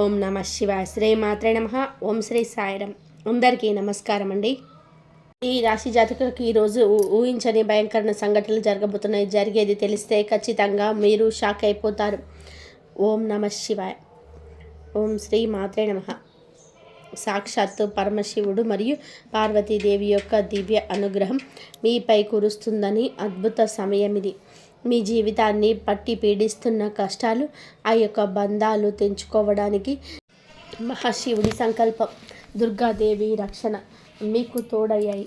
ఓం నమ శివాయ. శ్రీ మాత్రే నమః. ఓం శ్రీ సాయిరం. అందరికీ నమస్కారం అండి. ఈ రాశి జాతకులకు ఈరోజు ఊహించని భయంకర సంఘటనలు జరగబోతున్నాయి. జరిగేది తెలిస్తే ఖచ్చితంగా మీరు షాక్ అయిపోతారు. ఓం నమ శివాయ. ఓం శ్రీ మాత్రే నమః. సాక్షాత్తు పరమశివుడు మరియు పార్వతీదేవి యొక్క దివ్య అనుగ్రహం మీపై కురుస్తుందని అద్భుత సమయం ఇది. మీ జీవితాన్ని పట్టి పీడిస్తున్న కష్టాలు, ఆ యొక్క బంధాలు తెంచుకోవడానికి మహాశివుడి సంకల్పం, దుర్గాదేవి రక్షణ మీకు తోడయ్యాయి.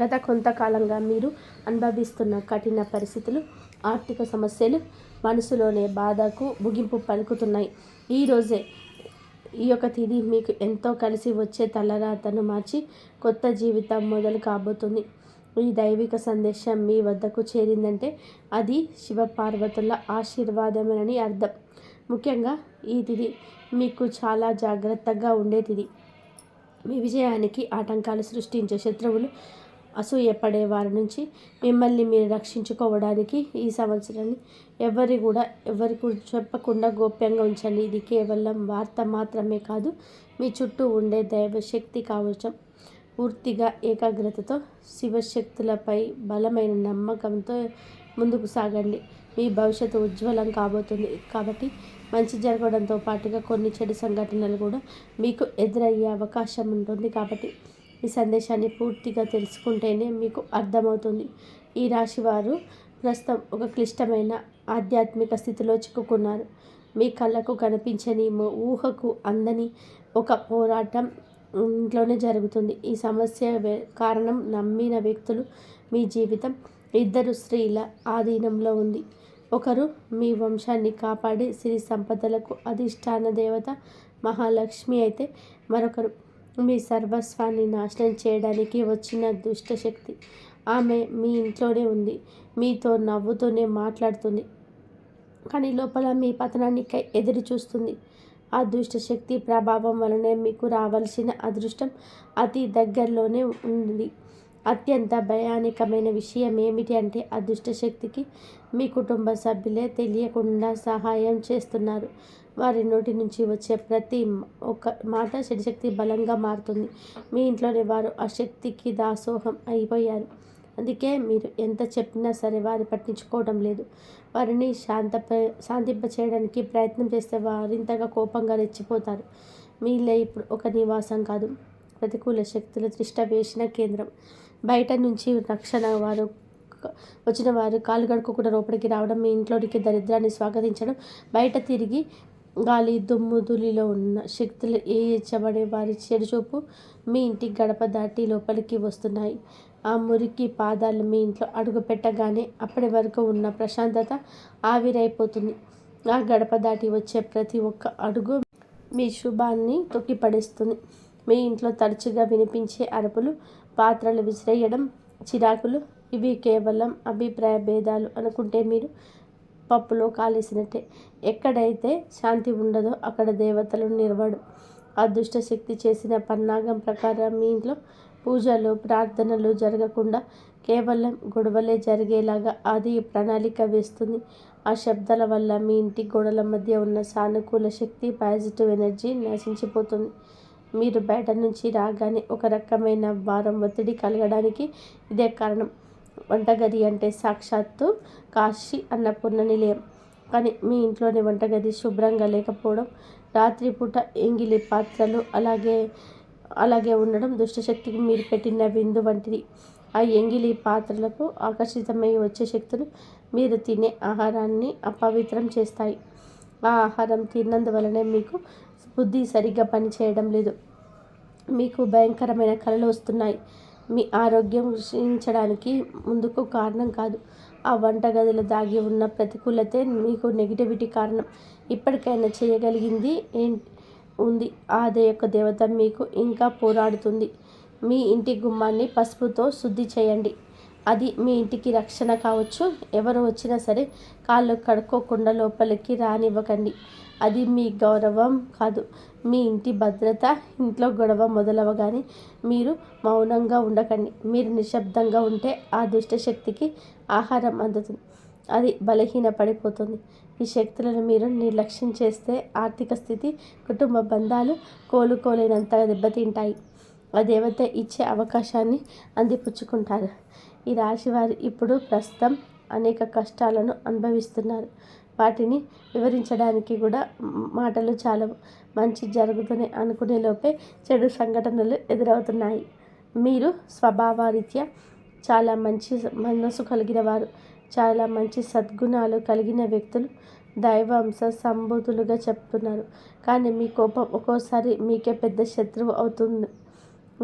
గత కొంతకాలంగా మీరు అనుభవిస్తున్న కఠిన పరిస్థితులు, ఆర్థిక సమస్యలు మనసులోనే బాధకు ముగింపు పలుకుతున్నాయి. ఈరోజే ఈ యొక్క తిథి మీకు ఎంతో కలిసి వచ్చే తలరాతను మార్చి కొత్త జీవితం మొదలు కాబోతుంది. ఈ దైవిక సందేశం మీ వద్దకు చేరిందంటే అది శివపార్వతుల ఆశీర్వాదమేనని అర్థం. ముఖ్యంగా ఈ తిథి మీకు చాలా జాగ్రత్తగా ఉండే తిథి. మీ విజయానికి ఆటంకాలు సృష్టించే శత్రువులు, అసూయపడే వారి నుంచి మిమ్మల్ని మీరు రక్షించుకోవడానికి ఈ సంవత్సరాన్ని ఎవరికి చెప్పకుండా గోప్యంగా ఉంచండి. ఇది కేవలం వార్త మాత్రమే కాదు, మీ చుట్టూ ఉండే దైవశక్తి కవచం. పూర్తిగా ఏకాగ్రతతో, శివశక్తులపై బలమైన నమ్మకంతో ముందుకు సాగండి. మీ భవిష్యత్తు ఉజ్వలం కాబోతుంది. కాబట్టి మంచి జరగడంతో పాటుగా కొన్ని చెడు సంఘటనలు కూడా మీకు ఎదురయ్యే అవకాశం ఉంటుంది. కాబట్టి ఈ సందేశాన్ని పూర్తిగా తెలుసుకుంటేనే మీకు అర్థమవుతుంది. ఈ రాశి వారు ప్రస్తుతం ఒక క్లిష్టమైన ఆధ్యాత్మిక స్థితిలో చిక్కుకున్నారు. మీ కళ్ళకు కనిపించని, ఊహకు అందని ఒక పోరాటం ఇంట్లోనే జరుగుతుంది. ఈ సమస్య కారణం నమ్మిన వ్యక్తులు. మీ జీవితం ఇద్దరు స్త్రీల ఆధీనంలో ఉంది. ఒకరు మీ వంశాన్ని కాపాడే సిరి సంపదలకు అధిష్టాన దేవత మహాలక్ష్మి అయితే, మరొకరు మీ సర్వస్వాన్ని నాశనం చేయడానికి వచ్చిన దుష్టశక్తి. ఆమె మీ ఇంట్లోనే ఉంది, మీతో నవ్వుతూనే మాట్లాడుతుంది, కానీ లోపల మీ పతనాన్ని ఎదురు చూస్తుంది. ఆ దుష్టశక్తి ప్రభావం వలనే మీకు రావాల్సిన అదృష్టం అతి దగ్గరలోనే ఉంది. అత్యంత భయానకమైన విషయం ఏమిటి అంటే, ఆ దుష్టశక్తికి మీ కుటుంబ సభ్యులే తెలియకుండా సహాయం చేస్తున్నారు. వారి నోటి నుంచి వచ్చే ప్రతి ఒక్క మాట చెడుశక్తి బలంగా మారుతుంది. మీ ఇంట్లోనే వారు ఆ శక్తికి దాసోహం అయిపోయారు. అందుకే మీరు ఎంత చెప్పినా సరే వారు పట్టించుకోవడం లేదు. వారిని శాంతింప చేయడానికి ప్రయత్నం చేస్తే వారింతగా కోపంగా రెచ్చిపోతారు. మీలే ఇప్పుడు ఒక నివాసం కాదు, ప్రతికూల శక్తుల తిష్ట వేసిన కేంద్రం. బయట నుంచి రక్షణ వచ్చిన వారు కాలు గడుకోకుండా లోపలికి రావడం, మీ ఇంట్లోనికి దరిద్రాన్ని స్వాగతించడం, బయట తిరిగి గాలి దుమ్ము ధూళిలో ఉన్న శక్తులు ఏచబడే వారి చెడుచూపు మీ ఇంటి గడప దాటి లోపలికి వస్తున్నాయి. ఆ మురికి పాదాలు మీ ఇంట్లో అడుగు పెట్టగానే అప్పటి వరకు ఉన్న ప్రశాంతత ఆవిరైపోతుంది. ఆ గడప దాటి వచ్చే ప్రతి ఒక్క అడుగు మీ శుభాన్ని తొక్కిపడేస్తుంది. మీ ఇంట్లో తరచుగా వినిపించే అరుపులు, పాత్రలు విసిరేయడం, చిరాకులు ఇవి కేవలం అభిప్రాయ భేదాలు అనుకుంటే మీరు పప్పులో కాలేసినట్టే. ఎక్కడైతే శాంతి ఉండదో అక్కడ దేవతలు నిర్వడు. ఆ దుష్టశక్తి చేసిన పన్నాగం ప్రకారం మీ ఇంట్లో పూజలు, ప్రార్థనలు జరగకుండా కేవలం గొడవలే జరిగేలాగా అది ప్రణాళిక వేస్తుంది. ఆ శబ్దాల వల్ల మీ ఇంటి గోడల మధ్య ఉన్న సానుకూల శక్తి, పాజిటివ్ ఎనర్జీ నశించిపోతుంది. మీరు బయట నుంచి రాగానే ఒక రకమైన భారం, ఒత్తిడి కలగడానికి ఇదే కారణం. వంటగది అంటే సాక్షాత్తు కాశీ అన్నపూర్ణ నిలయం. కానీ మీ ఇంట్లోని వంటగది శుభ్రంగా లేకపోవడం, రాత్రిపూట ఎంగిలి పాత్రలు అలాగే ఉండడం దుష్టశక్తికి మీరు పెట్టిన విందు వంటిది. ఆ ఎంగిలి పాత్రలకు ఆకర్షితమై వచ్చే శక్తులు మీరు తినే ఆహారాన్ని అపవిత్రం చేస్తాయి. ఆ ఆహారం తిన్నందువలనే మీకు బుద్ధి సరిగ్గా పనిచేయడం లేదు, మీకు భయంకరమైన కలలు వస్తున్నాయి. మీ ఆరోగ్యం క్షీణించడానికి ముందుకు కారణం కాదు, ఆ వంటగదిలో దాగి ఉన్న ప్రతికూలతే మీకు నెగిటివిటీ కారణం. ఇప్పటికైనా చేయగలిగింది ఉంది. ఆ యొక్క దేవత మీకు ఇంకా పోరాడుతుంది. మీ ఇంటి గుమ్మాన్ని పసుపుతో శుద్ధి చేయండి. అది మీ ఇంటికి రక్షణ కావచ్చు. ఎవరు వచ్చినా సరే కాళ్ళు కడుక్కోకుండా లోపలికి రానివ్వకండి. అది మీ గౌరవం కాదు, మీ ఇంటి భద్రత. ఇంట్లో గొడవ మొదలవగానే మీరు మౌనంగా ఉండకండి. మీరు నిశ్శబ్దంగా ఉంటే ఆ దుష్టశక్తికి ఆహారం అందుతుంది, అది బలహీన పడిపోతుంది. ఈ శక్తులను మీరు నిర్లక్ష్యం చేస్తే ఆర్థిక స్థితి, కుటుంబ బంధాలు కోలుకోలేనంత దెబ్బతింటాయి. ఆ దేవత ఇచ్చే అవకాశాన్ని అందిపుచ్చుకుంటారు. ఈ రాశివారు ఇప్పుడు ప్రస్తుతం అనేక కష్టాలను అనుభవిస్తున్నారు. వాటిని వివరించడానికి కూడా మాటలు చాలవు. మంచి జరుగుతుంది అనుకునే లోపే చెడు సంఘటనలు ఎదురవుతున్నాయి. మీరు స్వభావరీత్యా చాలా మంచి మనసు కలిగిన వారు, చాలా మంచి సద్గుణాలు కలిగిన వ్యక్తులు, దైవాంశ సంభూతులుగా చెప్తున్నారు. కానీ మీ కోపం ఒక్కోసారి మీకే పెద్ద శత్రువు అవుతుంది.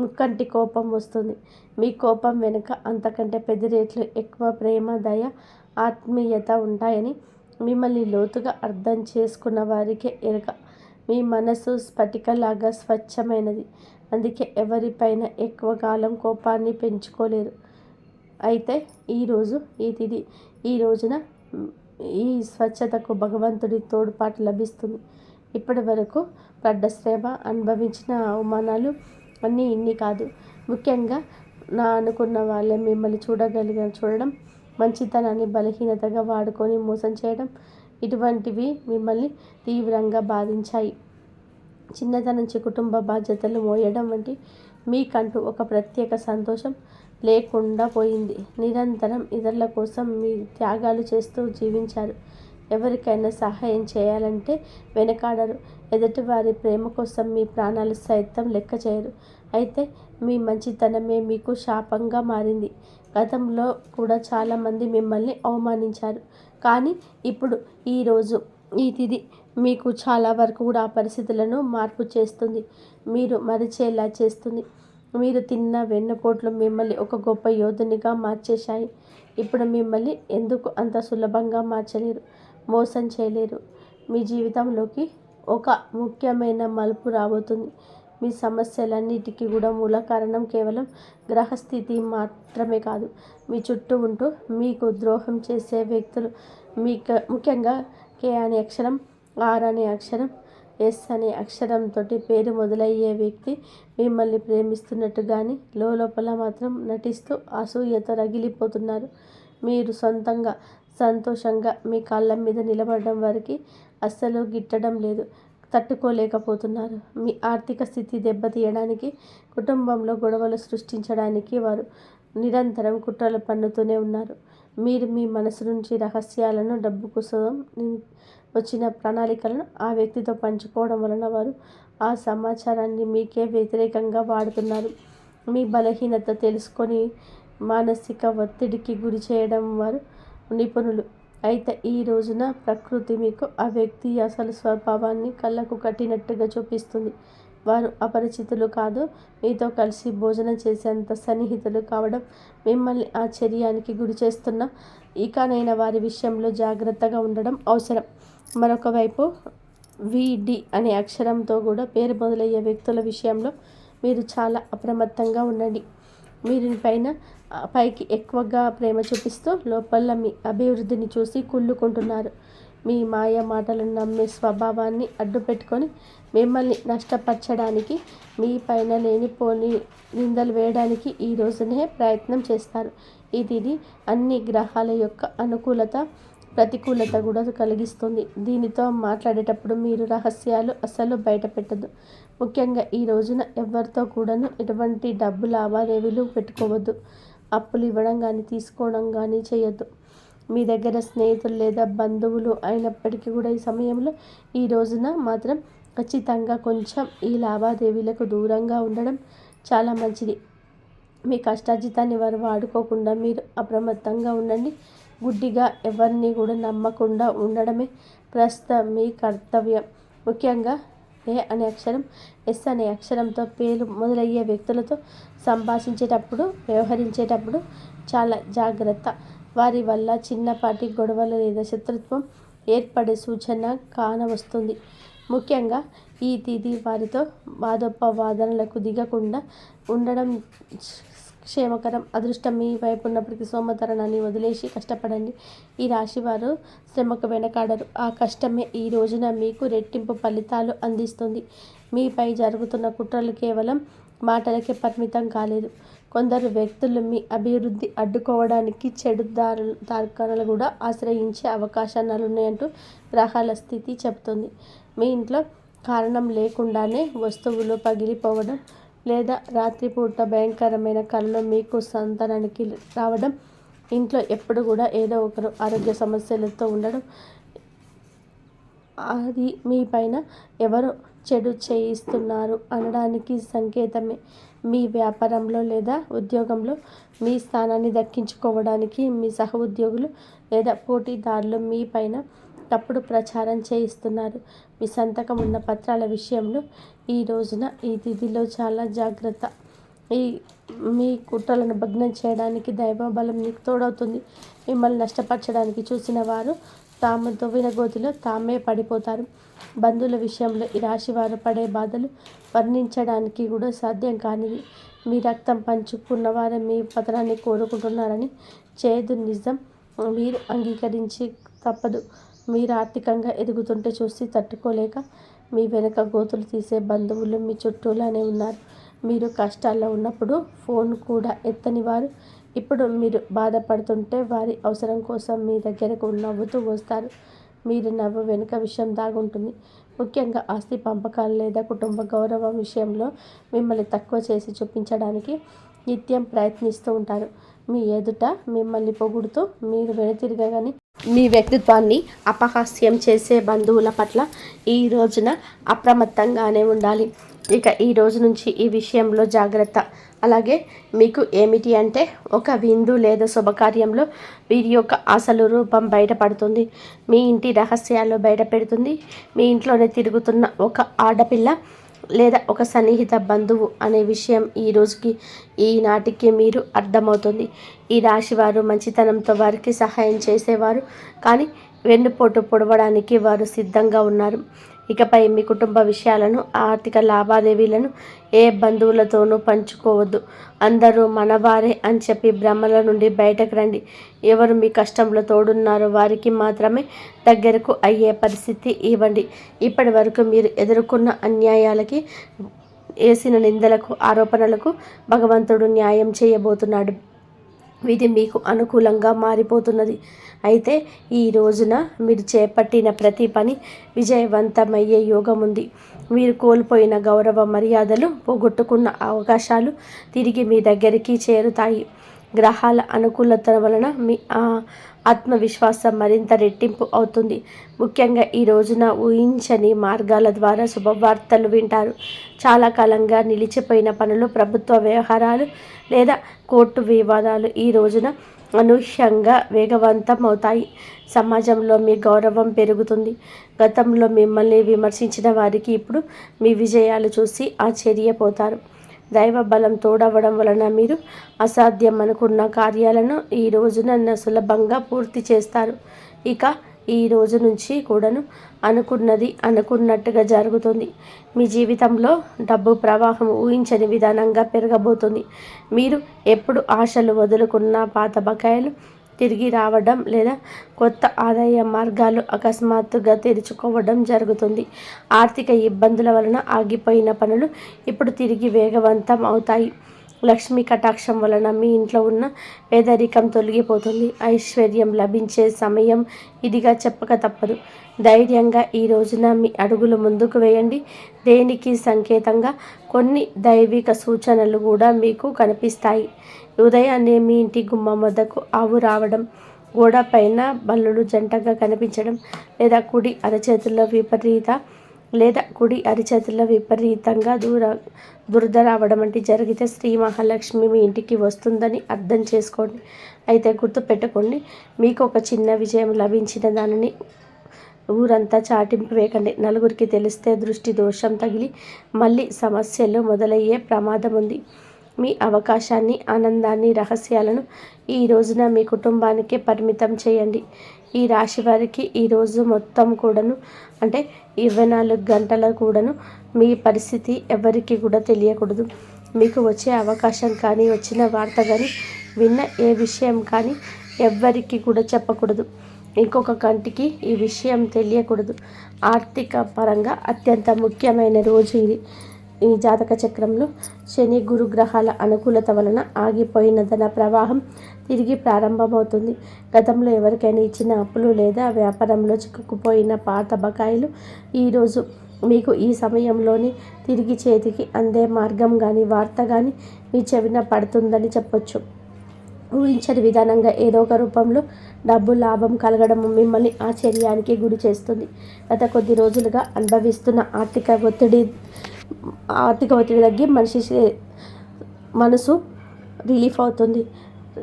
ముక్కంటి కోపం వస్తుంది. మీ కోపం వెనుక అంతకంటే 10 రెట్లు ఎక్కువ ప్రేమ, దయ, ఆత్మీయత ఉంటాయని మిమ్మల్ని లోతుగా అర్థం చేసుకున్న వారికే ఎరుక. మీ మనసు స్ఫటికలాగా స్వచ్ఛమైనది. అందుకే ఎవరిపైన ఎక్కువ కాలం కోపాన్ని పెంచుకోలేరు. అయితే ఈరోజు ఈ తిథి, ఈ రోజున ఈ స్వచ్ఛతకు భగవంతుడి తోడ్పాటు లభిస్తుంది. ఇప్పటి వరకు పడ్డ శ్రమ, అనుభవించిన అవమానాలు అన్నీ ఇన్ని కాదు. ముఖ్యంగా నా అనుకున్న వాళ్ళే మిమ్మల్ని చూడడం, మంచితనాన్ని బలహీనతగా వాడుకొని మోసం చేయడం, ఇటువంటివి మిమ్మల్ని తీవ్రంగా బాధించాయి. చిన్నతనం నుంచి కుటుంబ బాధ్యతలు మోయడం వంటి మీకంటూ ఒక ప్రత్యేక సంతోషం లేకుండా పోయింది. నిరంతరం ఇతరుల కోసం మీ త్యాగాలు చేస్తూ జీవించారు. ఎవరికైనా సహాయం చేయాలంటే వెనకాడరు. ఎదుటివారి ప్రేమ కోసం మీ ప్రాణాలు సైతం లెక్క చేయరు. అయితే మీ మంచితనమే మీకు శాపంగా మారింది. గతంలో కూడా చాలామంది మిమ్మల్ని అవమానించారు. కానీ ఇప్పుడు ఈరోజు ఈ తిథి మీకు చాలా వరకు కూడా ఆ పరిస్థితులను మార్పు చేస్తుంది. మీరు మరిచేలా చేస్తుంది. మీరు తిన్న వెన్నుపోట్లు మిమ్మల్ని ఒక గొప్ప యోధునిగా మార్చేశాయి. ఇప్పుడు మిమ్మల్ని ఎందుకు అంత సులభంగా మార్చలేరు, మోసం చేయలేరు. మీ జీవితంలోకి ఒక ముఖ్యమైన మలుపు రాబోతుంది. మీ సమస్యలన్నిటికీ కూడా మూల కారణం కేవలం గ్రహస్థితి మాత్రమే కాదు, మీ చుట్టూ ఉంటూ మీకు ద్రోహం చేసే వ్యక్తులు. ముఖ్యంగా కే అనే అక్షరం, ఆర్ అనే అక్షరం, ఎస్ అనే అక్షరంతో పేరు మొదలయ్యే వ్యక్తి మిమ్మల్ని ప్రేమిస్తున్నట్టు కానీ లోపల మాత్రం నటిస్తూ అసూయతో రగిలిపోతున్నారు. మీరు సొంతంగా సంతోషంగా మీ కాళ్ళ మీద నిలబడడం వరకు అస్సలు గిట్టడం లేదు, తట్టుకోలేకపోతున్నారు. మీ ఆర్థిక స్థితి దెబ్బతీయడానికి, కుటుంబంలో గొడవలు సృష్టించడానికి వారు నిరంతరం కుట్రలు పన్నుతూనే ఉన్నారు. మీరు మీ మనసు నుంచి రహస్యాలను, డబ్బు కోసం వచ్చిన ప్రణాళికలను ఆ వ్యక్తితో పంచుకోవడం వలన వారు ఆ సమాచారాన్ని మీకే వ్యతిరేకంగా వాడుతున్నారు. మీ బలహీనత తెలుసుకొని మానసిక ఒత్తిడికి గురి చేయడం వారు నిపుణులు. అయితే ఈ రోజున ప్రకృతి మీకు ఆ వ్యక్తి అసలు స్వభావాన్ని కళ్ళకు కట్టినట్టుగా చూపిస్తుంది. వారు అపరిచితులు కాదు, మీతో కలిసి భోజనం చేసేంత సన్నిహితులు కావడం మిమ్మల్ని ఆశ్చర్యానికి గురి చేస్తున్న. ఇకనైనా వారి విషయంలో జాగ్రత్తగా ఉండడం అవసరం. మరొక వైపు విడి అనే అక్షరంతో కూడా పేరు మొదలయ్యే వ్యక్తుల విషయంలో మీరు చాలా అప్రమత్తంగా ఉండండి. మీరు పైకి ఎక్కువగా ప్రేమ చూపిస్తూ లోపల మీ అభివృద్ధిని చూసి కుళ్ళుకుంటున్నారు. మీ మాయ మాటలను నమ్మే స్వభావాన్ని అడ్డుపెట్టుకొని మిమ్మల్ని నష్టపరచడానికి, మీ పైన లేనిపోని నిందలు వేయడానికి ఈ రోజునే ప్రయత్నం చేస్తారు. ఇది అన్ని గ్రహాల యొక్క అనుకూలత, ప్రతికూలత కూడా కలిగిస్తుంది. దీనితో మాట్లాడేటప్పుడు మీరు రహస్యాలు అస్సలు బయట పెట్టద్దు. ముఖ్యంగా ఈ రోజున ఎవరితో కూడాను ఎటువంటి డబ్బు లావాదేవీలు పెట్టుకోవద్దు. అప్పులు ఇవ్వడం కానీ తీసుకోవడం కానీ చేయొద్దు. మీ దగ్గర స్నేహితులు లేదా బంధువులు అయినప్పటికీ కూడా ఈ సమయంలో ఈ రోజున మాత్రం ఖచ్చితంగా కొంచెం ఈ లావాదేవీలకు దూరంగా ఉండడం చాలా మంచిది. మీ కష్టార్జితాన్ని వారు వాడుకోకుండా మీరు అప్రమత్తంగా ఉండండి. గుడ్డిగా ఎవరిని కూడా నమ్మకుండా ఉండడమే ప్రస్తుతం మీ కర్తవ్యం. ముఖ్యంగా ఏ అనే అక్షరం, ఎస్ అనే అక్షరంతో పేరు మొదలయ్యే వ్యక్తులతో సంభాషించేటప్పుడు, వ్యవహరించేటప్పుడు చాలా జాగ్రత్త. వారి వల్ల చిన్నపాటి గొడవలు లేదా శత్రుత్వం ఏర్పడే సూచన కానవస్తుంది. ముఖ్యంగా ఈ తిథి వారితో వాదోపవాదనలకు దిగకుండా ఉండడం క్షేమకరం. అదృష్టం మీ వైపు ఉన్నప్పటికీ సోమతరణాన్ని వదిలేసి కష్టపడండి. ఈ రాశివారు శ్రమకు వెనకాడరు. ఆ కష్టమే ఈ రోజున మీకు రెట్టింపు ఫలితాలు అందిస్తుంది. మీపై జరుగుతున్న కుట్రలు కేవలం మాటలకే పరిమితం కాలేదు. కొందరు వ్యక్తులు మీ అభివృద్ధి అడ్డుకోవడానికి చెడు దారులను కూడా ఆశ్రయించే అవకాశాలున్నాయంటూ గ్రహాల స్థితి చెబుతుంది. మీ ఇంట్లో కారణం లేకుండానే వస్తువులు పగిలిపోవడం లేదా రాత్రిపూట భయంకరమైన కళలు మీకు సంతానానికి రావడం, ఇంట్లో ఎప్పుడు కూడా ఏదో ఒకరు ఆరోగ్య సమస్యలతో ఉండడం, అది మీ పైన ఎవరో చెడు చేయిస్తున్నారు అనడానికి సంకేతమే. మీ వ్యాపారంలో లేదా ఉద్యోగంలో మీ స్థానాన్ని దక్కించుకోవడానికి మీ సహ ఉద్యోగులు లేదా పోటీదారులు మీ పైన తప్పుడు ప్రచారం చేయిస్తున్నారు. మీ సంతకం ఉన్న పత్రాల విషయంలో ఈ రోజున ఈ తిథిలో చాలా జాగ్రత్త. మీ కుట్రలను భగ్నం చేయడానికి దైవబలం మీకు తోడవుతుంది. మిమ్మల్ని నష్టపరచడానికి చూసిన వారు తాము తవ్విన గోతిలో తామే పడిపోతారు. బంధువుల విషయంలో ఈ రాశి వారు పడే బాధలు వర్ణించడానికి కూడా సాధ్యం కానిది. మీ రక్తం పంచుకున్న వారు మీ పతనాన్ని కోరుకుంటున్నారని చేదు నిజం మీరు అంగీకరించి తప్పదు. మీరు ఆర్థికంగా ఎదుగుతుంటే చూసి తట్టుకోలేక మీ వెనుక గోతులు తీసే బంధువులు మీ చుట్టూలానే ఉన్నారు. మీరు కష్టాల్లో ఉన్నప్పుడు ఫోన్ కూడా ఎత్తని వారు ఇప్పుడు మీరు బాధపడుతుంటే వారి అవసరం కోసం మీ దగ్గరకు నవ్వుతూ వస్తారు. మీరు నవ్వు వెనుక విషయం దాగుంటుంది. ముఖ్యంగా ఆస్తి పంపకాలు లేదా కుటుంబ గౌరవం విషయంలో మిమ్మల్ని తక్కువ చేసి చూపించడానికి నిత్యం ప్రయత్నిస్తూ ఉంటారు. మీ ఎదుట మిమ్మల్ని పొగుడుతూ మీరు వెనుతిరగని మీ వ్యక్తిత్వాన్ని అపహాస్యం చేసే బంధువుల పట్ల ఈ రోజున అప్రమత్తంగానే ఉండాలి. ఇక ఈ రోజు నుంచి ఈ విషయంలో జాగ్రత్త. అలాగే మీకు ఏమిటి అంటే, ఒక విందు లేదా శుభకార్యంలో వీరి యొక్క అసలు రూపం బయటపడుతుంది. మీ ఇంటి రహస్యాలు బయటపెడుతుంది. మీ ఇంట్లోనే తిరుగుతున్న ఒక ఆడపిల్ల లేదా ఒక సన్నిహిత బంధువు అనే విషయం ఈనాటికి మీరు అర్థమవుతుంది. ఈ రాశివారు మంచితనంతో వారికి సహాయం చేసేవారు, కానీ వెన్నుపోటు పొడవడానికి వారు సిద్ధంగా ఉన్నారు. ఇకపై మీ కుటుంబ విషయాలను, ఆర్థిక లావాదేవీలను ఏ బంధువులతోనూ పంచుకోవద్దు. అందరూ మనవారే అని చెప్పి భ్రమల నుండి బయటకు రండి. ఎవరు మీ కష్టంలో తోడున్నారో వారికి మాత్రమే దగ్గరకు అయ్యే పరిస్థితి ఇవ్వండి. ఇప్పటి వరకు మీరు ఎదుర్కొన్న అన్యాయాలకి, వేసిన నిందలకు, ఆరోపణలకు భగవంతుడు న్యాయం చేయబోతున్నాడు. ఇది మీకు అనుకూలంగా మారిపోతున్నది. అయితే ఈ రోజున మీరు చేపట్టిన ప్రతి పని విజయవంతమయ్యే యోగం ఉంది. మీరు కోల్పోయిన గౌరవ మర్యాదలు, పోగొట్టుకున్న అవకాశాలు తిరిగి మీ దగ్గరికి చేరుతాయి. గ్రహాల అనుకూలత వలన మీ ఆత్మవిశ్వాసం మరింత రెట్టింపు అవుతుంది. ముఖ్యంగా ఈ రోజున ఊహించని మార్గాల ద్వారా శుభవార్తలు వింటారు. చాలా కాలంగా నిలిచిపోయిన పనులు, ప్రభుత్వ వ్యవహారాలు లేదా కోర్టు వివాదాలు ఈ రోజున అనూహ్యంగా వేగవంతం అవుతాయి. సమాజంలో మీ గౌరవం పెరుగుతుంది. గతంలో మిమ్మల్ని విమర్శించిన వారికి ఇప్పుడు మీ విజయాలు చూసి ఆశ్చర్యపోతారు. దైవ బలం తోడవడం వలన మీరు అసాధ్యం అనుకున్న కార్యాలను ఈ రోజున సులభంగా పూర్తి చేస్తారు. ఇక ఈ రోజు నుంచి కూడాను అనుకున్నది అనుకున్నట్టుగా జరుగుతుంది. మీ జీవితంలో డబ్బు ప్రవాహం ఊహించని విధానంగా పెరగబోతుంది. మీరు ఎప్పుడు ఆశలు వదులుకున్న పాత బకాయిలు తిరిగి రావడం లేదా కొత్త ఆదాయ మార్గాలు అకస్మాత్తుగా తెరుచుకోవడం జరుగుతుంది. ఆర్థిక ఇబ్బందుల వలన ఆగిపోయిన పనులు ఇప్పుడు తిరిగి వేగవంతం అవుతాయి. లక్ష్మీ కటాక్షం వలన మీ ఇంట్లో ఉన్న పేదరికం తొలగిపోతుంది. ఐశ్వర్యం లభించే సమయం ఇదిగా చెప్పక తప్పదు. ధైర్యంగా ఈ రోజున మీ అడుగులు ముందుకు వేయండి. దేనికి సంకేతంగా కొన్ని దైవిక సూచనలు కూడా మీకు కనిపిస్తాయి. ఉదయాన్నే మీ ఇంటి గుమ్మం వద్దకు ఆవు రావడం, గోడ పైన బల్లులు జంటగా కనిపించడం, లేదా కుడి అరిచేతుల్లో విపరీతంగా దురద రావడం వంటి జరిగితే శ్రీ మహాలక్ష్మి మీ ఇంటికి వస్తుందని అర్థం చేసుకోండి. అయితే గుర్తుపెట్టుకోండి, మీకు ఒక చిన్న విజయం లభించిన దానిని ఊరంతా చాటింపు వేయకండి. నలుగురికి తెలిస్తే దృష్టి దోషం తగిలి మళ్ళీ సమస్యలు మొదలయ్యే ప్రమాదం ఉంది. మీ అవకాశాన్ని, ఆనందాన్ని, రహస్యాలను ఈ రోజున మీ కుటుంబానికే పరిమితం చేయండి. ఈ రాశి వారికి ఈరోజు మొత్తం కూడాను, అంటే 24 గంటల కూడాను మీ పరిస్థితి ఎవరికి కూడా తెలియకూడదు. మీకు వచ్చే అవకాశం కానీ, వచ్చిన వార్త కానీ, విన్న ఏ విషయం కానీ ఎవ్వరికి కూడా చెప్పకూడదు. ఇంకొక కంటికి ఈ విషయం తెలియకూడదు. ఆర్థిక పరంగా అత్యంత ముఖ్యమైన రోజు ఇది. ఈ జాతక చక్రంలో శని గురు గ్రహాల అనుకూలత వలన ఆగిపోయిన ధన ప్రవాహం తిరిగి ప్రారంభమవుతుంది. గతంలో ఎవరికైనా ఇచ్చిన అప్పులు లేదా వ్యాపారంలో చిక్కుకుపోయిన పాత బకాయిలు ఈరోజు మీకు ఈ సమయంలోనే తిరిగి చేతికి అందే మార్గం కానీ వార్త కానీ మీ చెవిన పడుతుందని చెప్పొచ్చు. ఊహించని విధానంగా ఏదో ఒక రూపంలో డబ్బు లాభం కలగడం మిమ్మల్ని ఆశ్చర్యానికి గురి చేస్తుంది. గత కొద్ది రోజులుగా అనుభవిస్తున్న ఆర్థిక ఒత్తిడి తగ్గి మనసు రిలీఫ్ అవుతుంది.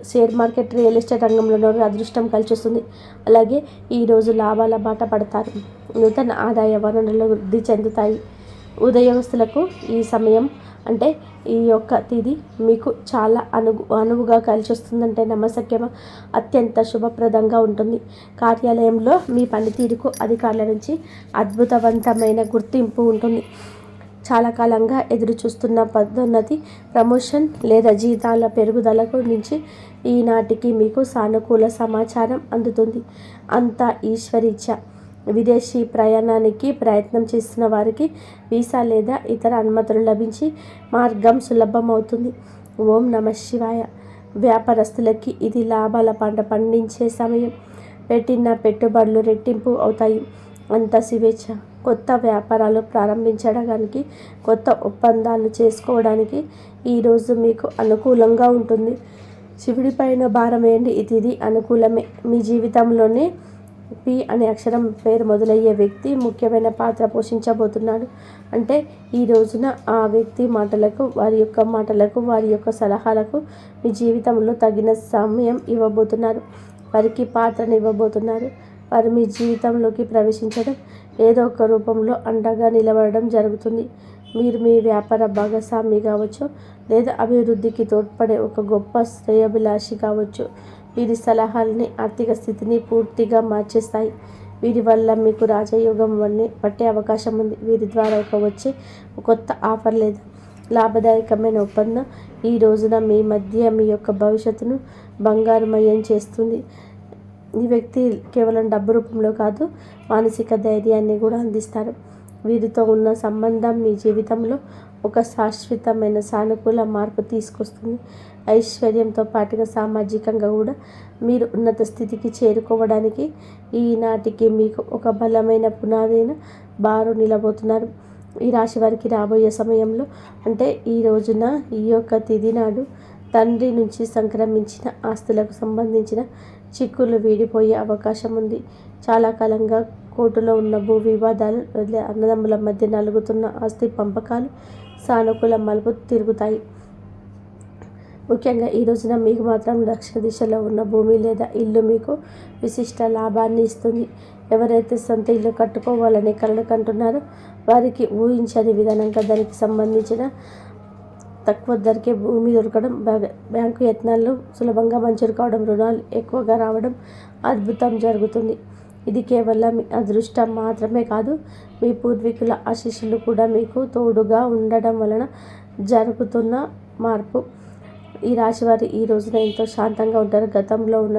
షేర్ మార్కెట్, రియల్ ఎస్టేట్ రంగంలో అదృష్టం కలిసొస్తుంది. అలాగే ఈరోజు లాభాల బాట పడతారు. నూతన ఆదాయ వనరులు వృద్ధి చెందుతాయి. ఉద్యోగస్తులకు ఈ సమయం అంటే ఈ యొక్క తిథి మీకు చాలా అనువుగా కలిసి వస్తుందంటే నమ్మశక్యమా, అత్యంత శుభప్రదంగా ఉంటుంది. కార్యాలయంలో మీ పనితీరుకు అధికారుల నుంచి అద్భుతవంతమైన గుర్తింపు ఉంటుంది. చాలా కాలంగా ఎదురు చూస్తున్న పదోన్నతి, ప్రమోషన్ లేదా జీతాల పెరుగుదలకు నుంచి ఈనాటికి మీకు సానుకూల సమాచారం అందుతుంది. అంతా ఈశ్వరీచ్ఛ. విదేశీ ప్రయాణానికి ప్రయత్నం చేస్తున్న వారికి వీసా లేదా ఇతర అనుమతులు లభించి మార్గం సులభమవుతుంది. ఓం నమః శివాయ. వ్యాపారస్తులకి ఇది లాభాల పంట పండించే సమయం. పెట్టిన పెట్టుబడులు రెట్టింపు అవుతాయి. అంత స్వేచ్ఛ. కొత్త వ్యాపారాలు ప్రారంభించడానికి, కొత్త ఒప్పందాలు చేసుకోవడానికి ఈరోజు మీకు అనుకూలంగా ఉంటుంది. శివుడిపైన భారం వేయండి. ఇది అనుకూలమే. మీ జీవితంలోనే పి అనే అక్షరం పేరు మొదలయ్యే వ్యక్తి ముఖ్యమైన పాత్ర పోషించబోతున్నాడు. అంటే ఈ రోజున ఆ వ్యక్తి మాటలకు, వారి యొక్క సలహాలకు మీ జీవితంలో తగిన సమయం ఇవ్వబోతున్నారు. వారికి పాత్రను ఇవ్వబోతున్నారు. వారు మీ జీవితంలోకి ప్రవేశించడం, ఏదో ఒక రూపంలో అండగా నిలబడడం జరుగుతుంది. మీరు మీ వ్యాపార భాగస్వామి కావచ్చు, లేదా అభివృద్ధికి తోడ్పడే ఒక గొప్ప శ్రేయోభిలాషి కావచ్చు. వీరి సలహాలని ఆర్థిక స్థితిని పూర్తిగా మార్చేస్తాయి. వీరి వల్ల మీకు రాజయోగం పట్టే అవకాశం ఉంది. వీరి ద్వారా వచ్చే కొత్త ఆఫర్ లేదా లాభదాయకమైన ఒప్పందం ఈ రోజున మీ మధ్య మీ యొక్క భవిష్యత్తును బంగారుమయం చేస్తుంది. ఈ వ్యక్తి కేవలం డబ్బు రూపంలో కాదు, మానసిక ధైర్యాన్ని కూడా అందిస్తారు. వీరితో ఉన్న సంబంధం మీ జీవితంలో ఒక శాశ్వతమైన సానుకూల మార్పు తీసుకొస్తుంది. ఐశ్వర్యంతో పాటుగా సామాజికంగా కూడా మీరు ఉన్నత స్థితికి చేరుకోవడానికి ఈనాటికి మీకు ఒక బలమైన పునాదైన బారు నిలబోతున్నారు. ఈ రాశి వారికి రాబోయే సమయంలో అంటే ఈ రోజున ఈ యొక్క తిథి నాడు తండ్రి నుంచి సంక్రమించిన ఆస్తులకు సంబంధించిన చిక్కులు వీడిపోయే అవకాశం ఉంది. చాలా కాలంగా కోర్టులో ఉన్న భూ వివాదాలు, అన్నదమ్ముల మధ్య నలుగుతున్న ఆస్తి పంపకాలు సానుకూల మలుపు తిరుగుతాయి. ముఖ్యంగా ఈ రోజున మీకు మాత్రం దక్షిణ దిశలో ఉన్న భూమి లేదా ఇల్లు మీకు విశిష్ట లాభాన్ని ఇస్తుంది. ఎవరైతే సొంత ఇల్లు కట్టుకోవాలని కలలు కంటున్నారో వారికి ఊహించని విధానంగా దానికి సంబంధించిన తక్కువ ధరకే భూమి దొరకడం, బ్యాంకు యత్నాలు సులభంగా మంజూరు కావడం, రుణాలు ఎక్కువగా రావడం అద్భుతం జరుగుతుంది. ఇది కేవలం మీ అదృష్టం మాత్రమే కాదు, మీ పూర్వీకుల ఆశీస్సులు కూడా మీకు తోడుగా ఉండడం వలన జరుగుతున్న మార్పు. ఈ రాశివారు ఈ రోజున ఎంతో శాంతంగా ఉంటారు. గతంలో ఉన్న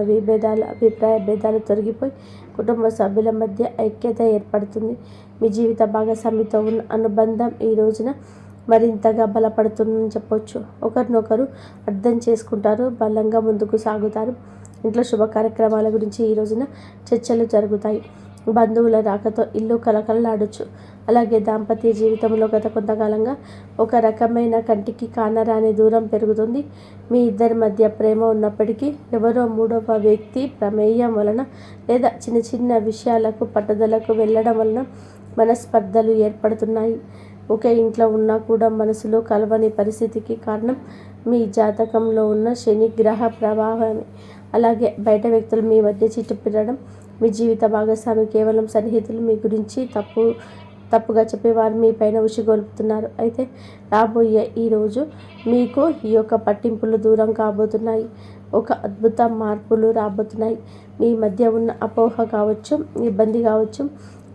అభిప్రాయ భేదాలు తొలగిపోయి కుటుంబ సభ్యుల మధ్య ఐక్యత ఏర్పడుతుంది. మీ జీవిత భాగస్వామితో ఉన్న అనుబంధం ఈ రోజున మరింతగా బలపడుతుందని చెప్పొచ్చు. ఒకరినొకరు అర్థం చేసుకుంటారు, బలంగా ముందుకు సాగుతారు. ఇంట్లో శుభ కార్యక్రమాల గురించి ఈ రోజున చర్చలు జరుగుతాయి. బంధువుల రాకతో ఇల్లు కలకలలాడొచ్చు. అలాగే దాంపత్య జీవితంలో గత కొంతకాలంగా ఒక రకమైన కంటికి కానరాని దూరం పెరుగుతుంది. మీ ఇద్దరి మధ్య ప్రేమ ఉన్నప్పటికీ ఎవరో మూడవ వ్యక్తి ప్రమేయం వలన లేదా చిన్న చిన్న విషయాలకు పట్టుదలకు వెళ్ళడం వలన మనస్పర్ధలు ఏర్పడుతున్నాయి. ఒకే ఇంట్లో ఉన్నా కూడా మనసులో కలవని పరిస్థితికి కారణం మీ జాతకంలో ఉన్న శని గ్రహ ప్రభావమే. అలాగే బయట వ్యక్తులు మీ మధ్య చిట్టుపిల్లడం, మీ జీవిత భాగస్వామి కేవలం సన్నిహితులు మీ గురించి తప్పుగా చెప్పేవారు మీ పైన ఉసిగొల్పుతున్నారు. అయితే రాబోయే ఈరోజు మీకు ఈ యొక్క పట్టింపులు దూరం కాబోతున్నాయి. ఒక అద్భుత మార్పులు రాబోతున్నాయి. మీ మధ్య ఉన్న అపోహ కావచ్చు, ఇబ్బంది కావచ్చు,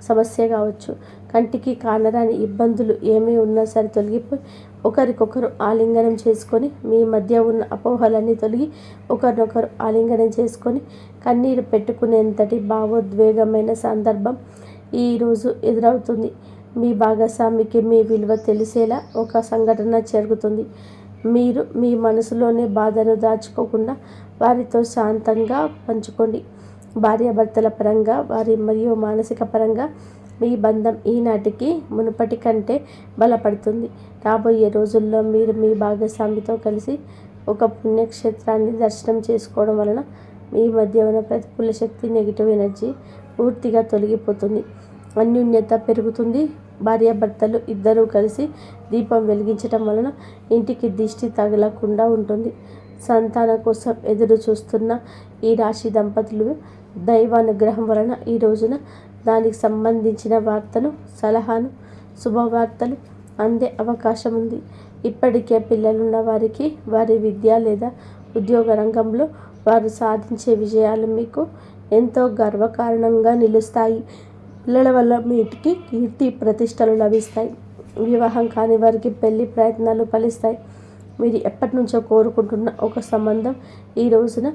సమస్య కావచ్చు, కంటికి కానరాని ఇబ్బందులు ఏమీ ఉన్నా సరే తొలగిపోయి ఒకరికొకరు ఆలింగనం చేసుకొని, మీ మధ్య ఉన్న అపోహలన్నీ తొలగి ఒకరినొకరు ఆలింగనం చేసుకొని కన్నీరు పెట్టుకునేంతటి భావోద్వేగమైన సందర్భం ఈరోజు ఎదురవుతుంది. మీ భాగస్వామికి మీ విలువ తెలిసేలా ఒక సంఘటన జరుగుతుంది. మీరు మీ మనసులోని బాధను దాచుకోకుండా వారితో శాంతంగా పంచుకోండి. భార్యాభర్తల పరంగా మరియు మానసిక పరంగా మీ బంధం ఈనాటికి మునుపటి కంటే బలపడుతుంది. రాబోయే రోజుల్లో మీరు మీ భాగస్వామితో కలిసి ఒక పుణ్యక్షేత్రాన్ని దర్శనం చేసుకోవడం వలన మీ మధ్య ఉన్న ప్రతికూల శక్తి, నెగిటివ్ ఎనర్జీ పూర్తిగా తొలగిపోతుంది. అన్యోన్యత పెరుగుతుంది. భార్యాభర్తలు ఇద్దరూ కలిసి దీపం వెలిగించటం వలన ఇంటికి దిష్టి తగలకుండా ఉంటుంది. సంతానం కోసం ఎదురు చూస్తున్న ఈ రాశి దంపతులు దైవానుగ్రహం వలన ఈ రోజున దానికి సంబంధించిన వార్తను, సలహాను, శుభవార్తలు అందే అవకాశం ఉంది. ఇప్పటికే పిల్లలున్న వారికి వారి విద్య లేదా ఉద్యోగ రంగంలో వారు సాధించే విజయాలు మీకు ఎంతో గర్వకారణంగా నిలుస్తాయి. పిల్లల వల్ల మీ ఇంటికి కీర్తి ప్రతిష్టలు లభిస్తాయి. వివాహం కాని వారికి పెళ్లి ప్రయత్నాలు ఫలిస్తాయి. మీరు ఎప్పటి నుంచో కోరుకుంటున్న ఒక సంబంధం ఈ రోజున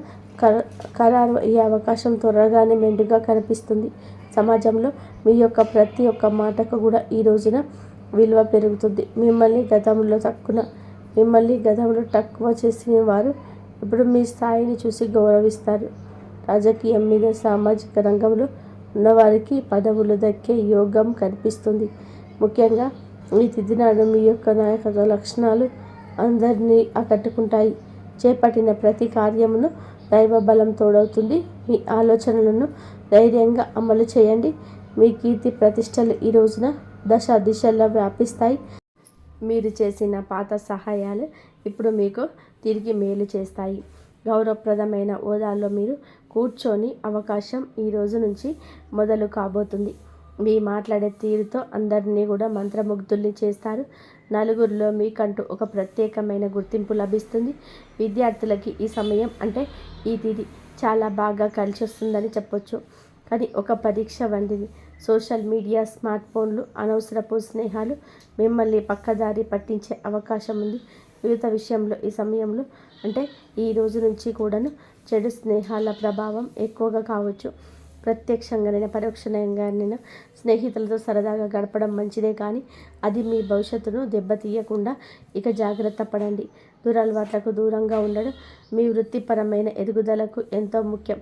ఖరారు అయ్యే అవకాశం త్వరగానే మెండుగా కనిపిస్తుంది. సమాజంలో మీ యొక్క ప్రతి ఒక్క మాటకు కూడా ఈ రోజున విలువ పెరుగుతుంది. మిమ్మల్ని గతంలో తక్కువ చేసిన వారు ఇప్పుడు మీ స్థాయిని చూసి గౌరవిస్తారు. రాజకీయం మీద, సామాజిక రంగంలో ఉన్నవారికి పదవులు దక్కే యోగం కనిపిస్తుంది. ముఖ్యంగా ఈ తిథి నాడు మీ యొక్క నాయకత్వ లక్షణాలు అందరినీ ఆకట్టుకుంటాయి. చేపట్టిన ప్రతి కార్యమును దైవ బలం తోడవుతుంది. మీ ఆలోచనలను ధైర్యంగా అమలు చేయండి. మీ కీర్తి ప్రతిష్టలు ఈ రోజున దశ దిశల్లో వ్యాపిస్తాయి. మీరు చేసిన పాత సహాయాలు ఇప్పుడు మీకు తిరిగి మేలు చేస్తాయి. గౌరవప్రదమైన హోదాలో మీరు కూర్చొని అవకాశం ఈ రోజు నుంచి మొదలు కాబోతుంది. మీ మాట్లాడే తీరుతో అందరినీ కూడా మంత్రముగ్ధుల్ని చేస్తారు. నలుగురిలో మీకంటూ ఒక ప్రత్యేకమైన గుర్తింపు లభిస్తుంది. విద్యార్థులకి ఈ సమయం అంటే ఈ తిథి చాలా బాగా కలిసి వస్తుందని చెప్పొచ్చు. కానీ ఒక పరీక్ష వంటిది. సోషల్ మీడియా, స్మార్ట్ ఫోన్లు, అనవసరపు స్నేహాలు మిమ్మల్ని పక్కదారి పట్టించే అవకాశం ఉంది. యువత విషయంలో ఈ సమయంలో అంటే ఈ రోజు నుంచి కూడాను చెడు స్నేహాల ప్రభావం ఎక్కువగా కావచ్చు. ప్రత్యక్షంగానైనా పరోక్షంగానైనా స్నేహితులతో సరదాగా గడపడం మంచిదే, కానీ అది మీ భవిష్యత్తును దెబ్బతీయకుండా ఇక జాగ్రత్త పడండి. దురలవాట్లకు దూరంగా ఉండడం మీ వృత్తిపరమైన ఎదుగుదలకు ఎంతో ముఖ్యం.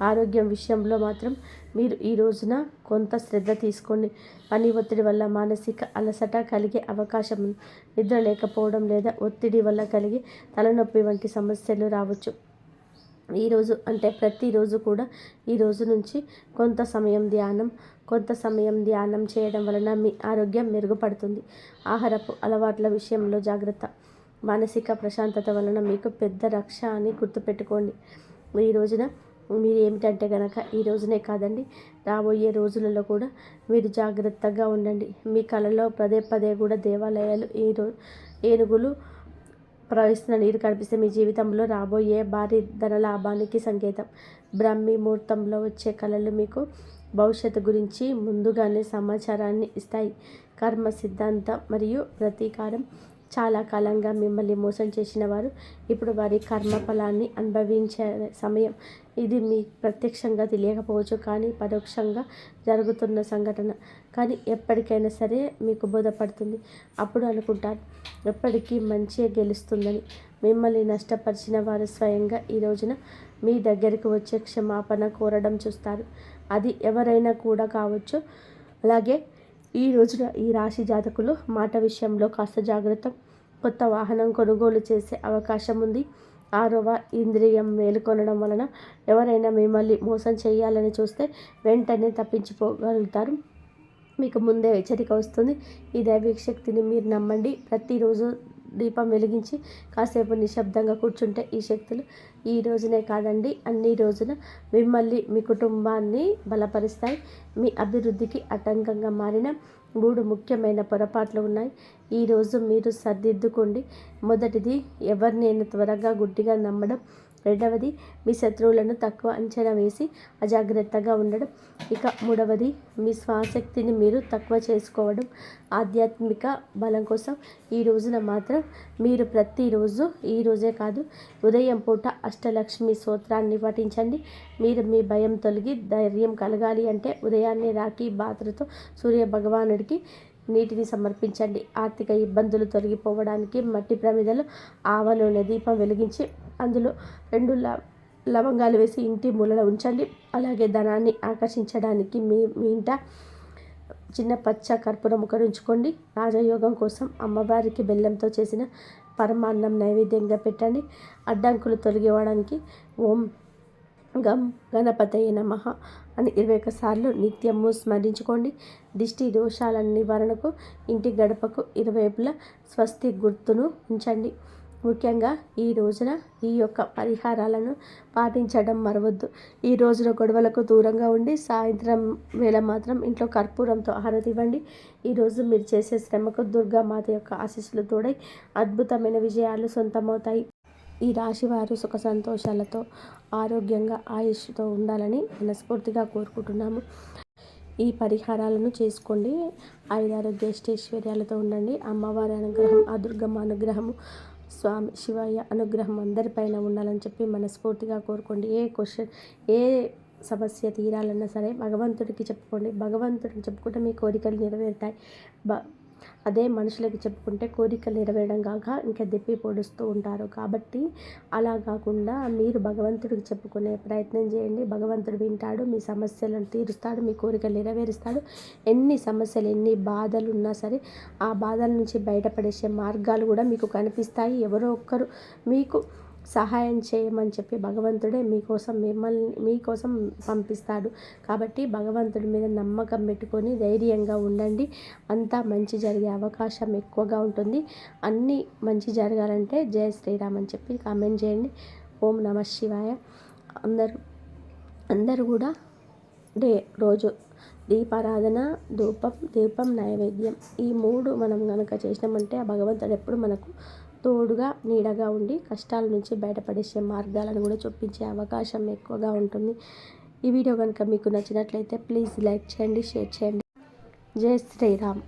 ఆరోగ్యం విషయంలో మాత్రం మీరు ఈ రోజున కొంత శ్రద్ధ తీసుకోండి. పని ఒత్తిడి వల్ల మానసిక అలసట కలిగే అవకాశం ఉంది. నిద్ర లేకపోవడం లేదా ఒత్తిడి వల్ల కలిగే తలనొప్పి వంటి సమస్యలు రావచ్చు. ఈరోజు అంటే ప్రతిరోజు కూడా ఈ రోజు నుంచి కొంత సమయం ధ్యానం చేయడం వలన మీ ఆరోగ్యం మెరుగుపడుతుంది. ఆహారపు అలవాట్ల విషయంలో జాగ్రత్త. మానసిక ప్రశాంతత వలన మీకు పెద్ద రక్ష అని గుర్తుపెట్టుకోండి. ఈ రోజున మీరు ఏమిటంటే కనుక ఈ రోజునే కాదండి, రాబోయే రోజులలో కూడా మీరు జాగ్రత్తగా ఉండండి. మీ కళలో పదే పదే కూడా దేవాలయాలు, ఏనుగులు ప్రవహిస్తున్న నీరు కనిపిస్తే మీ జీవితంలో రాబోయే భారీ ధనలాభానికి సంకేతం. బ్రాహ్మీ ముహూర్తంలో వచ్చే కళలు మీకు భవిష్యత్తు గురించి ముందుగానే సమాచారాన్ని ఇస్తాయి. కర్మ సిద్ధాంతం మరియు ప్రతీకారం. చాలా కాలంగా మిమ్మల్ని మోసం చేసిన వారు ఇప్పుడు వారి కర్మ ఫలాన్ని అనుభవించే సమయం. ఇది మీ ప్రత్యక్షంగా తెలియకపోవచ్చు, కానీ పరోక్షంగా జరుగుతున్న సంఘటన. కానీ ఎప్పటికైనా సరే మీకు బోధపడుతుంది. అప్పుడు అనుకుంటారు ఎప్పటికీ మంచిగా గెలుస్తుందని. మిమ్మల్ని నష్టపరిచిన వారు స్వయంగా ఈ రోజున మీ దగ్గరికి వచ్చే క్షమాపణ కోరడం చూస్తారు. అది ఎవరైనా కూడా కావచ్చు. అలాగే ఈ రోజున ఈ రాశి జాతకులు మాట విషయంలో కాస్త జాగ్రత్త. కొత్త వాహనం కొనుగోలు చేసే అవకాశం ఉంది. 6వ ఇంద్రియం మేలుకొనడం వలన ఎవరైనా మిమ్మల్ని మోసం చేయాలని చూస్తే వెంటనే తప్పించుకోగలుగుతారు. మీకు ముందే హెచ్చరిక వస్తుంది. ఈ దైవిక శక్తిని మీరు నమ్మండి. ప్రతిరోజు దీపం వెలిగించి కాసేపు నిశ్శబ్దంగా కూర్చుంటే ఈ శక్తులు ఈ రోజునే కాదండి, అన్ని రోజున మిమ్మల్ని, మీ కుటుంబాన్ని బలపరుస్తాయి. మీ అభివృద్ధికి ఆటంకంగా మారిన 3 ముఖ్యమైన పొరపాట్లు ఉన్నాయి. ఈరోజు మీరు సర్దిద్దుకోండి. మొదటిది, ఎవరినైనా త్వరగా గుడ్డిగా నమ్మడం. రెండవది, మీ శత్రువులను తక్కువ అంచనా వేసి అజాగ్రత్తగా ఉండడం. ఇక మూడవది, మీ స్వశక్తిని మీరు తక్కువ చేసుకోవడం. ఆధ్యాత్మిక బలం కోసం ఈ రోజున మాత్రం మీరు ప్రతిరోజు, ఈ రోజే కాదు, ఉదయం పూట అష్టలక్ష్మి స్తోత్రాన్ని పఠించండి. మీరు మీ భయం తొలగి ధైర్యం కలగాలి అంటే ఉదయాన్నే రాఖీ బాతులతో సూర్య భగవానుడికి నీటిని సమర్పించండి. ఆర్థిక ఇబ్బందులు తొలగిపోవడానికి మట్టి ప్రమిదలు ఆవ నూనె దీపం వెలిగించి అందులో 2 లవంగాలు వేసి ఇంటి మూలన ఉంచండి. అలాగే ధనాన్ని ఆకర్షించడానికి మీ ఇంట చిన్న పచ్చ కర్పూరం ముక్కను ఉంచుకోండి. రాజయోగం కోసం అమ్మవారికి బెల్లంతో చేసిన పరమాన్నం నైవేద్యంగా పెట్టండి. అడ్డంకులు తొలగిపోవడానికి ఓం గం గణపతయ నమః అని 21 సార్లు నిత్యము స్మరించుకోండి. దిష్టి దోషాల నివారణకు ఇంటి గడపకు ఇరువైపులా స్వస్తి గుర్తును ఉంచండి. ముఖ్యంగా ఈ రోజున ఈ యొక్క పరిహారాలను పాటించడం మరవద్దు. ఈ రోజున గొడవలకు దూరంగా ఉండి సాయంత్రం వేళ మాత్రం ఇంట్లో కర్పూరంతో హారతి ఇవ్వండి. ఈరోజు మీరు చేసే శ్రమకు దుర్గామాత యొక్క ఆశీస్సులు తోడై అద్భుతమైన విజయాలు సొంతమవుతాయి. ఈ రాశివారు సుఖ సంతోషాలతో ఆరోగ్యంగా ఆయుష్తో ఉండాలని మనస్ఫూర్తిగా కోరుకుంటున్నాము. ఈ పరిహారాలను చేసుకోండి. ఆయురారోగ్య అష్టైశ్వర్యాలతో ఉండండి. అమ్మవారి అనుగ్రహం, ఆ దుర్గమ్మ అనుగ్రహము, స్వామి శివయ్య అనుగ్రహం అందరిపైన ఉండాలని చెప్పి మనస్ఫూర్తిగా కోరుకోండి. ఏ సమస్య తీరాలన్నా సరే భగవంతుడికి చెప్పుకోండి. భగవంతుడికి చెప్పుకుంటే మీ కోరికలు నెరవేరుతాయి. అదే మనుషులకి చెప్పుకుంటే కోరికలు నెరవేరడం కాక ఇంకా దెప్పి పొడుస్తూ ఉంటారు. కాబట్టి అలా కాకుండా మీరు భగవంతుడికి చెప్పుకునే ప్రయత్నం చేయండి. భగవంతుడు వింటాడు, మీ సమస్యలను తీరుస్తాడు, మీ కోరికలు నెరవేరుస్తాడు. ఎన్ని సమస్యలు, ఎన్ని బాధలు ఉన్నా సరే ఆ బాధల నుంచి బయటపడేసే మార్గాలు కూడా మీకు కనిపిస్తాయి. ఎవరో ఒక్కరు మీకు సహాయం చేయమని చెప్పి భగవంతుడే మీకోసం పంపిస్తాడు. కాబట్టి భగవంతుడి మీద నమ్మకం పెట్టుకొని ధైర్యంగా ఉండండి. అంతా మంచి జరిగే అవకాశం ఎక్కువగా ఉంటుంది. అన్నీ మంచి జరగాలంటే జై శ్రీరామ్ అని చెప్పి కామెంట్ చేయండి. ఓం నమః శివాయ. అందరూ కూడా రోజు దీపారాధన, దీపం నైవేద్యం ఈ 3 మనం కనుక చేసినామంటే ఆ భగవంతుడు ఎప్పుడు మనకు తోడుగా నీడగా ఉండి కష్టాల నుంచి బయటపడేసే మార్గాలను కూడా చూపించే అవకాశం ఎక్కువగా ఉంటుంది. ఈ వీడియో కనుక మీకు నచ్చినట్లయితే ప్లీజ్ లైక్ చేయండి, షేర్ చేయండి. జై శ్రీరామ్.